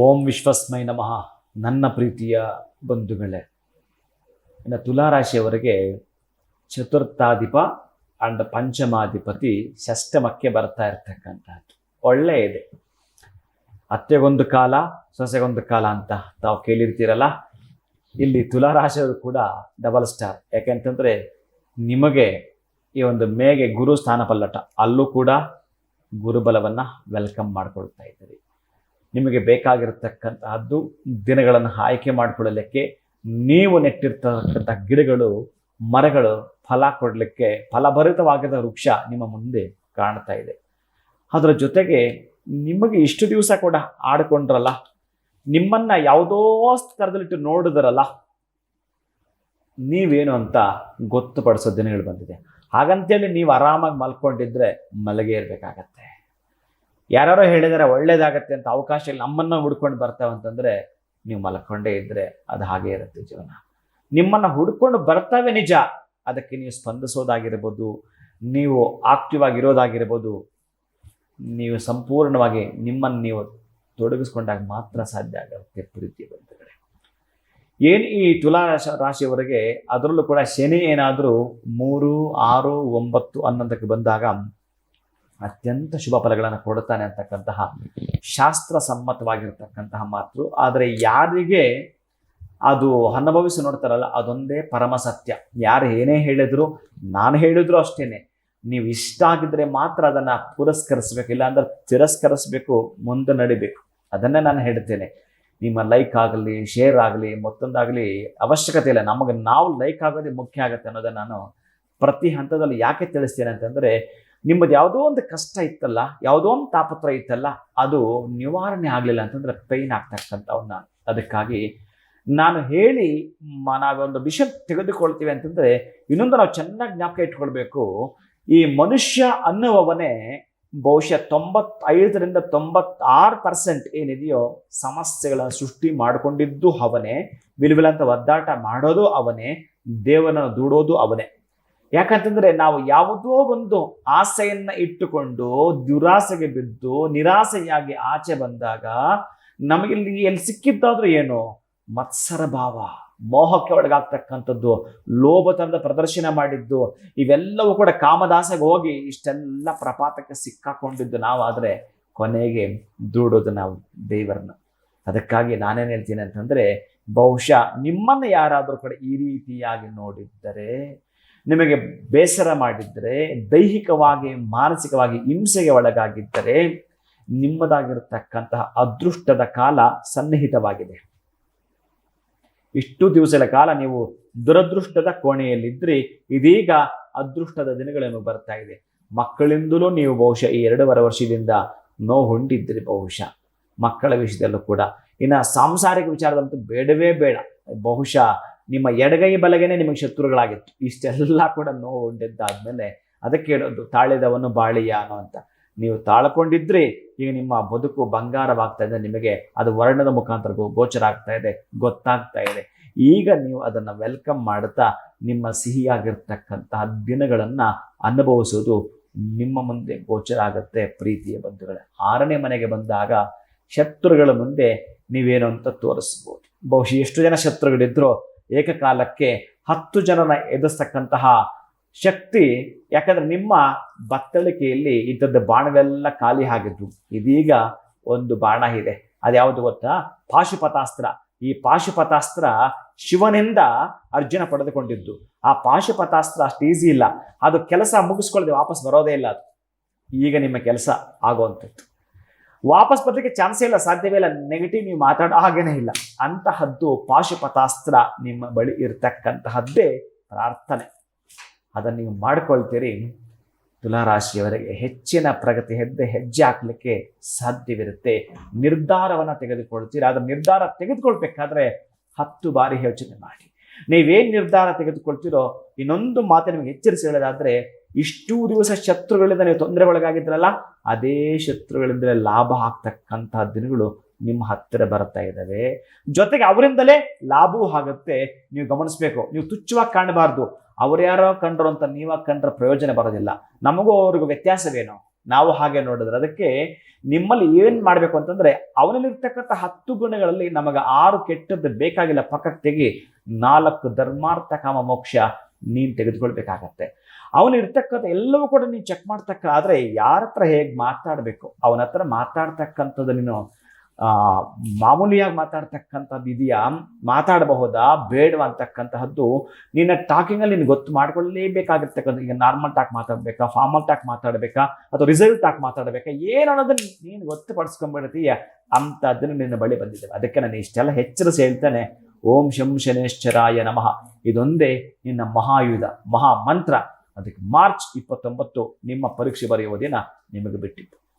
ಓಂ ವಿಶ್ವಸ್ಮೈ ನಮಃ. ನನ್ನ ಪ್ರೀತಿಯ ಬಂಧುಗಳೇ, ಇನ್ನು ತುಲಾರಾಶಿಯವರಿಗೆ ಚತುರ್ಥಾಧಿಪ ಅಂಡ್ ಪಂಚಮಾಧಿಪತಿ ಷಷ್ಠಮಕ್ಕೆ ಬರ್ತಾ ಇರ್ತಕ್ಕಂಥದ್ದು ಒಳ್ಳೆ ಇದೆ. ಅತ್ತೆಗೊಂದು ಕಾಲ ಸೊಸೆಗೊಂದು ಕಾಲ ಅಂತ ತಾವು ಕೇಳಿರ್ತೀರಲ್ಲ, ಇಲ್ಲಿ ತುಲಾರಾಶಿಯವರು ಕೂಡ ಡಬಲ್ ಸ್ಟಾರ್. ಯಾಕೆಂತಂದರೆ ನಿಮಗೆ ಈ ಒಂದು ಮೇಗೆ ಗುರು ಸ್ಥಾನ ಪಲ್ಲಟ, ಅಲ್ಲೂ ಕೂಡ ಗುರುಬಲವನ್ನು ವೆಲ್ಕಮ್ ಮಾಡ್ಕೊಳ್ತಾ ಇದ್ದೀರಿ. ನಿಮಗೆ ಬೇಕಾಗಿರತಕ್ಕಂತಹದ್ದು ದಿನಗಳನ್ನು ಆಯ್ಕೆ ಮಾಡಿಕೊಳ್ಳಲಿಕ್ಕೆ ನೀವು ನೆಟ್ಟಿರ್ತಕ್ಕಂಥ ಗಿಡಗಳು ಮರಗಳು ಫಲ ಕೊಡಲಿಕ್ಕೆ ಫಲಭರಿತವಾಗಿದ್ದ ವೃಕ್ಷ ನಿಮ್ಮ ಮುಂದೆ ಕಾಣ್ತಾ ಇದೆ. ಅದರ ಜೊತೆಗೆ ನಿಮಗೆ ಇಷ್ಟು ದಿವಸ ಕೂಡ ಆಡ್ಕೊಂಡ್ರಲ್ಲ, ನಿಮ್ಮನ್ನ ಯಾವುದೋ ಸ್ತರದಲ್ಲಿಟ್ಟು ನೋಡಿದ್ರಲ್ಲ, ನೀವೇನು ಅಂತ ಗೊತ್ತುಪಡಿಸೋ ದಿನಗಳು ಬಂದಿದೆ. ಹಾಗಂತೇಳಿ ನೀವು ಆರಾಮಾಗಿ ಮಲ್ಕೊಂಡಿದ್ರೆ ಮಲಗೇ ಇರಬೇಕಾಗತ್ತೆ. ಯಾರೋ ಹೇಳಿದರೆ ಒಳ್ಳೇದಾಗತ್ತೆ ಅಂತ ಅವಕಾಶ ಇಲ್ಲ, ನಮ್ಮನ್ನು ಹುಡ್ಕೊಂಡು ಬರ್ತಾವಂತಂದ್ರೆ ನೀವು ಮಲ್ಕೊಂಡೇ ಇದ್ರೆ ಅದು ಹಾಗೇ ಇರುತ್ತೆ ಜೀವನ. ನಿಮ್ಮನ್ನು ಹುಡ್ಕೊಂಡು ಬರ್ತವೆ ನಿಜ, ಅದಕ್ಕೆ ನೀವು ಸ್ಪಂದಿಸೋದಾಗಿರ್ಬೋದು, ನೀವು ಆಕ್ಟಿವ್ ಆಗಿರೋದಾಗಿರ್ಬೋದು, ನೀವು ಸಂಪೂರ್ಣವಾಗಿ ನಿಮ್ಮನ್ನು ನೀವು ತೊಡಗಿಸ್ಕೊಂಡಾಗ ಮಾತ್ರ ಸಾಧ್ಯ ಆಗುತ್ತೆ. ಪ್ರೀತಿ ಬಂಧುಗಳೇ, ಏನು ಈ ತುಲಾ ರಾಶಿಯವರಿಗೆ ಅದರಲ್ಲೂ ಕೂಡ ಶನಿ ಏನಾದರೂ 3, 6, 9 ಅನ್ನೋದಕ್ಕೆ ಬಂದಾಗ ಅತ್ಯಂತ ಶುಭ ಫಲಗಳನ್ನು ಕೊಡುತ್ತಾನೆ ಅಂತಕ್ಕಂತಹ ಶಾಸ್ತ್ರ ಸಮ್ಮತವಾಗಿರ್ತಕ್ಕಂತಹ ಮಾತು. ಆದರೆ ಯಾರಿಗೆ ಅದು ಅನುಭವಿಸಿ ನೋಡ್ತಾರಲ್ಲ, ಅದೊಂದೇ ಪರಮ ಸತ್ಯ. ಯಾರು ಏನೇ ಹೇಳಿದ್ರು, ನಾನು ಹೇಳಿದ್ರು ಅಷ್ಟೇನೆ, ನೀವು ಇಷ್ಟ ಆಗಿದ್ರೆ ಮಾತ್ರ ಅದನ್ನು ಪುರಸ್ಕರಿಸ್ಬೇಕು, ಇಲ್ಲಾಂದ್ರೆ ತಿರಸ್ಕರಿಸ್ಬೇಕು, ಮುಂದೆ ನಡಿಬೇಕು. ಅದನ್ನೇ ನಾನು ಹೇಳ್ತೇನೆ. ನಿಮ್ಮ ಲೈಕ್ ಆಗಲಿ, ಶೇರ್ ಆಗಲಿ, ಮತ್ತೊಂದಾಗಲಿ ಅವಶ್ಯಕತೆ ಇಲ್ಲ. ನಾವು ಲೈಕ್ ಆಗೋದೇ ಮುಖ್ಯ ಆಗುತ್ತೆ ಅನ್ನೋದನ್ನು ನಾನು ಪ್ರತಿ ಹಂತದಲ್ಲಿ ಯಾಕೆ ತಿಳಿಸ್ತೇನೆ ಅಂತಂದರೆ, ನಿಮ್ಮದು ಯಾವುದೋ ಒಂದು ಕಷ್ಟ ಇತ್ತಲ್ಲ, ಯಾವುದೋ ಒಂದು ತಾಪತ್ರ ಇತ್ತಲ್ಲ, ಅದು ನಿವಾರಣೆ ಆಗಲಿಲ್ಲ ಅಂತಂದರೆ ಪೈನ್ ಆಗ್ತಕ್ಕಂಥವನ್ನ. ಅದಕ್ಕಾಗಿ ನಾನು ಹೇಳಿ ನಾವೊಂದು ವಿಷಯ ತೆಗೆದುಕೊಳ್ತೀವಿ ಅಂತಂದರೆ, ಇನ್ನೊಂದು ನಾವು ಚೆನ್ನಾಗಿ ಜ್ಞಾಪಕ ಇಟ್ಕೊಳ್ಬೇಕು. ಈ ಮನುಷ್ಯ ಅನ್ನುವವನೇ ಬಹುಶಃ 95ರಿಂದ 96% ಏನಿದೆಯೋ ಸಮಸ್ಯೆಗಳನ್ನು ಸೃಷ್ಟಿ ಮಾಡಿಕೊಂಡಿದ್ದು ಅವನೇ, ವಿಲ್ವಿಲಂತ ಒದ್ದಾಟ ಮಾಡೋದು ಅವನೇ, ದೇವರನ್ನು ದೂಡೋದು ಅವನೇ. ಯಾಕಂತಂದ್ರೆ ನಾವು ಯಾವುದೋ ಒಂದು ಆಸೆಯನ್ನ ಇಟ್ಟುಕೊಂಡು ದುರಾಸೆಗೆ ಬಿದ್ದು ನಿರಾಸೆಯಾಗಿ ಆಚೆ ಬಂದಾಗ ನಮಗಿಲ್ಲಿ ಎಲ್ಲಿ ಸಿಕ್ಕಿದ್ದಾದ್ರೂ ಏನು ಮತ್ಸರ ಭಾವ, ಮೋಹಕ್ಕೆ ಒಳಗಾಗ್ತಕ್ಕಂಥದ್ದು, ಲೋಭತನದ ಪ್ರದರ್ಶನ ಮಾಡಿದ್ದು, ಇವೆಲ್ಲವೂ ಕೂಡ ಕಾಮದಾಸೆಗೆ ಹೋಗಿ ಇಷ್ಟೆಲ್ಲ ಪ್ರಪಾತಕ್ಕೆ ಸಿಕ್ಕಾಕೊಂಡಿದ್ದು ನಾವಾದರೆ ಕೊನೆಗೆ ದೂಡೋದು ನಾವು ದೇವರನ್ನ. ಅದಕ್ಕಾಗಿ ನಾನೇನು ಹೇಳ್ತೀನಿ ಅಂತಂದರೆ, ಬಹುಶಃ ನಿಮ್ಮನ್ನು ಯಾರಾದರೂ ಕೂಡ ಈ ರೀತಿಯಾಗಿ ನೋಡಿದ್ದರೆ, ನಿಮಗೆ ಬೇಸರ ಮಾಡಿದ್ದರೆ, ದೈಹಿಕವಾಗಿ ಮಾನಸಿಕವಾಗಿ ಹಿಂಸೆಗೆ ಒಳಗಾಗಿದ್ದರೆ, ನಿಮ್ಮದಾಗಿರತಕ್ಕಂತಹ ಅದೃಷ್ಟದ ಕಾಲ ಸನ್ನಿಹಿತವಾಗಿದೆ. ಇಷ್ಟು ದಿವಸಗಳ ಕಾಲ ನೀವು ದುರದೃಷ್ಟದ ಕೋಣೆಯಲ್ಲಿದ್ದರೆ, ಇದೀಗ ಅದೃಷ್ಟದ ದಿನಗಳನ್ನು ಬರ್ತಾ ಇದೆ. ಮಕ್ಕಳಿಂದಲೂ ನೀವು ಬಹುಶಃ ಈ 2.5 ವರ್ಷದಿಂದ ನೋವು ಹೊಂದಿದ್ರಿ, ಬಹುಶಃ ಮಕ್ಕಳ ವಿಷಯದಲ್ಲೂ ಕೂಡ. ಇನ್ನು ಸಾಂಸಾರಿಕ ವಿಚಾರದಂತೂ ಬೇಡವೇ ಬೇಡ. ಬಹುಶಃ ನಿಮ್ಮ ಎಡಗೈ ಬಲಗೇನೆ ನಿಮಗೆ ಶತ್ರುಗಳಾಗಿತ್ತು. ಇಷ್ಟೆಲ್ಲ ಕೂಡ ನೋವು ಹೊಂದಿದ್ದಾದ್ಮೇಲೆ ಅದಕ್ಕೆ ಹೇಳೋದು ತಾಳಿದವನು ಬಾಳಿಯ ಅನ್ನೋ ಅಂತ. ನೀವು ತಾಳ್ಕೊಂಡಿದ್ರೆ ಈಗ ನಿಮ್ಮ ಬದುಕು ಬಂಗಾರವಾಗ್ತಾ ಇದೆ. ನಿಮಗೆ ಅದು ವರ್ಣದ ಮುಖಾಂತರ ಗೋಚರ ಆಗ್ತಾ ಇದೆ, ಗೊತ್ತಾಗ್ತಾ ಇದೆ. ಈಗ ನೀವು ಅದನ್ನು ವೆಲ್ಕಮ್ ಮಾಡುತ್ತಾ ನಿಮ್ಮ ಸಿಹಿಯಾಗಿರ್ತಕ್ಕಂತಹ ದಿನಗಳನ್ನು ಅನುಭವಿಸೋದು ನಿಮ್ಮ ಮುಂದೆ ಗೋಚರ ಆಗುತ್ತೆ. ಪ್ರೀತಿಯ ಬಂಧುಗಳೇ, 6ನೇ ಮನೆಗೆ ಬಂದಾಗ ಶತ್ರುಗಳ ಮುಂದೆ ನೀವೇನು ಅಂತ ತೋರಿಸ್ಬೋದು. ಬಹುಶಃ ಎಷ್ಟು ಜನ ಶತ್ರುಗಳಿದ್ರೋ ಏಕಕಾಲಕ್ಕೆ 10 ಜನನ ಎದುರಿಸ್ತಕ್ಕಂತಹ ಶಕ್ತಿ. ಯಾಕಂದ್ರೆ ನಿಮ್ಮ ಬತ್ತಳಿಕೆಯಲ್ಲಿ ಇದ್ದದ್ದು ಬಾಣವೆಲ್ಲ ಖಾಲಿ ಆಗಿದ್ದು, ಇದೀಗ ಒಂದು ಬಾಣ ಇದೆ. ಅದ್ಯಾವುದು ಗೊತ್ತಾ? ಪಾಶುಪತಾಸ್ತ್ರ. ಈ ಪಾಶುಪತಾಸ್ತ್ರ ಶಿವನಿಂದ ಅರ್ಜುನ ಪಡೆದುಕೊಂಡಿದ್ದು. ಆ ಪಾಶುಪತಾಸ್ತ್ರ ಅಷ್ಟು ಈಸಿ ಇಲ್ಲ, ಅದು ಕೆಲಸ ಮುಗಿಸ್ಕೊಳ್ಳದೆ ವಾಪಸ್ ಬರೋದೇ ಇಲ್ಲ. ಅದು ಈಗ ನಿಮ್ಮ ಕೆಲಸ ಆಗುವಂಥದ್ದು, ವಾಪಸ್ ಬರಲಿಕ್ಕೆ ಚಾನ್ಸೇ ಇಲ್ಲ, ಸಾಧ್ಯವೇ ಇಲ್ಲ. ನೆಗೆಟಿವ್ ನೀವು ಮಾತಾಡೋ ಹಾಗೇನೇ ಇಲ್ಲ. ಅಂತಹದ್ದು ಪಾಶುಪತಾಸ್ತ್ರ ನಿಮ್ಮ ಬಳಿ ಇರತಕ್ಕಂತಹದ್ದೇ ಪ್ರಾರ್ಥನೆ. ಅದನ್ನು ನೀವು ಮಾಡ್ಕೊಳ್ತೀರಿ. ತುಲಾರಾಶಿಯವರಿಗೆ ಹೆಚ್ಚಿನ ಪ್ರಗತಿ ಹೆಜ್ಜೆ ಹಾಕಲಿಕ್ಕೆ ಸಾಧ್ಯವಿರುತ್ತೆ. ನಿರ್ಧಾರವನ್ನು ತೆಗೆದುಕೊಳ್ತೀರಿ. ಅದರ ನಿರ್ಧಾರ ತೆಗೆದುಕೊಳ್ಬೇಕಾದ್ರೆ 10 ಬಾರಿ ಯೋಚನೆ ಮಾಡಿ. ನೀವೇನು ನಿರ್ಧಾರ ತೆಗೆದುಕೊಳ್ತೀರೋ, ಇನ್ನೊಂದು ಮಾತು ನಿಮಗೆ ಎಚ್ಚರಿಸಿ ಹೇಳೋದಾದ್ರೆ, ಇಷ್ಟು ದಿವಸ ಶತ್ರುಗಳಿಂದ ನೀವು ತೊಂದರೆ ಒಳಗಾಗಿದ್ರಲ್ಲ, ಅದೇ ಶತ್ರುಗಳಿಂದಲೇ ಲಾಭ ಆಗ್ತಕ್ಕಂತಹ ದಿನಗಳು ನಿಮ್ಮ ಹತ್ತಿರ ಬರ್ತಾ ಇದ್ದಾವೆ. ಜೊತೆಗೆ ಅವರಿಂದಲೇ ಲಾಭವೂ ಆಗುತ್ತೆ. ನೀವು ಗಮನಿಸಬೇಕು. ನೀವು ತುಚ್ಛವಾಗಿ ಕಾಣಬಾರ್ದು. ಅವ್ರು ಯಾರೋ ಕಂಡ್ರು ಅಂತ ನೀವಾಗ ಕಂಡ್ರೆ ಪ್ರಯೋಜನ ಬರೋದಿಲ್ಲ. ನಮಗೂ ಅವ್ರಿಗೂ ವ್ಯತ್ಯಾಸವೇನು? ನಾವು ಹಾಗೆ ನೋಡಿದ್ರೆ ಅದಕ್ಕೆ ನಿಮ್ಮಲ್ಲಿ ಏನ್ ಮಾಡ್ಬೇಕು ಅಂತಂದ್ರೆ ಅವನಲ್ಲಿರ್ತಕ್ಕಂಥ 10 ಗುಣಗಳಲ್ಲಿ ನಮಗೆ 6 ಕೆಟ್ಟದ್ದು ಬೇಕಾಗಿಲ್ಲ, ಪಕ್ಕಕ್ಕೆ ತೆಗಿ, 4 ಧರ್ಮಾರ್ಥ ಕಾಮ ಮೋಕ್ಷ ನೀನ್ ತೆಗೆದುಕೊಳ್ಬೇಕಾಗತ್ತೆ. ಅವನಿರ್ತಕ್ಕಂಥ ಎಲ್ಲವೂ ಕೂಡ ನೀನು ಚೆಕ್ ಮಾಡ್ತಕ್ಕಾದ್ರೆ ಯಾರ ಹತ್ರ ಹೇಗೆ ಮಾತಾಡಬೇಕು, ಅವನ ಹತ್ರ ಮಾತಾಡ್ತಕ್ಕಂಥದ್ದು ನೀನು ಮಾಮೂಲಿಯಾಗಿ ಮಾತಾಡ್ತಕ್ಕಂಥದ್ದು ಇದೆಯಾ, ಮಾತಾಡಬಹುದಾ ಬೇಡವಾ ಅಂತಕ್ಕಂತಹದ್ದು ನಿನ್ನ ಟಾಕಿಂಗಲ್ಲಿ ನೀನು ಗೊತ್ತು ಮಾಡ್ಕೊಳ್ಳೇಬೇಕಾಗಿರ್ತಕ್ಕಂಥ. ಈಗ ನಾರ್ಮಲ್ ಟಾಕ್ ಮಾತಾಡ್ಬೇಕಾ, ಫಾರ್ಮಲ್ ಟಾಕ್ ಮಾತಾಡಬೇಕಾ, ಅಥವಾ ರಿಸಲ್ಟ್ ಟಾಕ್ ಮಾತಾಡಬೇಕಾ, ಏನು ಅನ್ನೋದನ್ನ ನೀನು ಗೊತ್ತುಪಡಿಸ್ಕೊಂಡ್ಬಿಡ್ತೀಯ ಅಂಥದ್ದನ್ನು ನಿನ್ನ ಬಳಿ ಬಂದಿದ್ದೇವೆ. ಅದಕ್ಕೆ ನಾನು ಇಷ್ಟೆಲ್ಲ ಎಚ್ಚರಿಸಿ ಹೇಳ್ತಾನೆ, ಓಂ ಶಂ ಶನೇಶ್ವರಾಯ ನಮಃ. ಇದೊಂದೇ ನಿನ್ನ ಮಹಾಯುಧ, ಮಹಾ ಮಂತ್ರ. ಅದಕ್ಕೆ ಮಾರ್ಚ್ 29 ನಿಮ್ಮ ಪರೀಕ್ಷೆ ಬರೆಯುವ ದಿನ ನಿಮಗೆ ಬಿಟ್ಟಿತ್ತು.